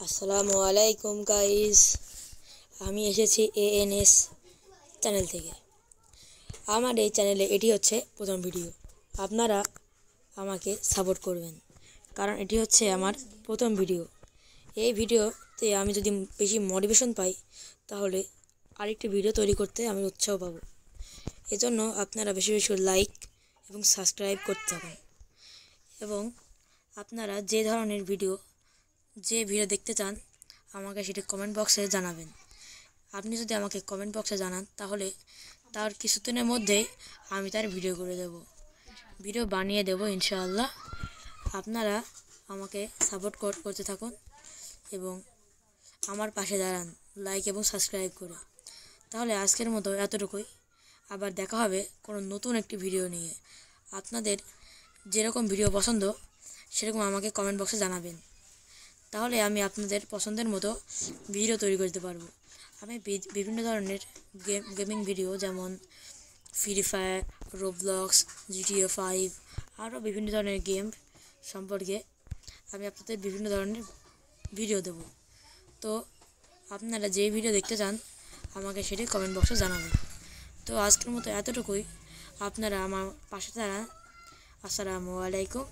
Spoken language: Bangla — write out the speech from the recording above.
আসসালামু আলাইকুম গাইস, আমি এসেছি এএনএস চ্যানেল থেকে। আমার এই চ্যানেলে এটি হচ্ছে প্রথম ভিডিও। আপনারা আমাকে সাপোর্ট করবেন, কারণ এটি হচ্ছে আমার প্রথম ভিডিও। এই ভিডিওতে আমি যদি বেশি মোটিভেশন পাই, তাহলে আরেকটি ভিডিও তৈরি করতে আমি উৎসাহ পাবো। এজন্য আপনারা বেশি বেশি লাইক এবং সাবস্ক্রাইব করতে থাকুন, এবং আপনারা যে ধরনের ভিডিও দেখতে চান আমাকে সেটি কমেন্ট বক্সে জানাবেন। আপনি যদি আমাকে কমেন্ট বক্সে জানান, তাহলে তার কিছুদিনের মধ্যেই আমি তার ভিডিও বানিয়ে দেব ইনশাআল্লাহ। আপনারা আমাকে সাপোর্ট করতে থাকুন এবং আমার পাশে দাঁড়ান লাইক এবং সাবস্ক্রাইব করে। তাহলে আজকের মতো এতটুকুই। আবার দেখা হবে কোনো নতুন একটি ভিডিও নিয়ে। আপনাদের যেরকম ভিডিও পছন্দ সেরকম আমাকে কমেন্ট বক্সে জানাবেন, তাহলে আমি আপনাদের পছন্দের মতো ভিডিও তৈরি করতে পারবো। আমি বিভিন্ন ধরনের গেমিং ভিডিও, যেমন ফ্রি ফায়ার, রোবলক্স, GTA 5, আরও বিভিন্ন ধরনের গেম সম্পর্কে আমি আপনাদের বিভিন্ন ধরনের ভিডিও দেব। তো আপনারা যে ভিডিও দেখতে চান আমাকে সেটি কমেন্ট বক্সে জানাবেন। তো আজকের মতো এতটুকুই। আপনারা আমার পাশে দাঁড়ান। আসসালামু আলাইকুম।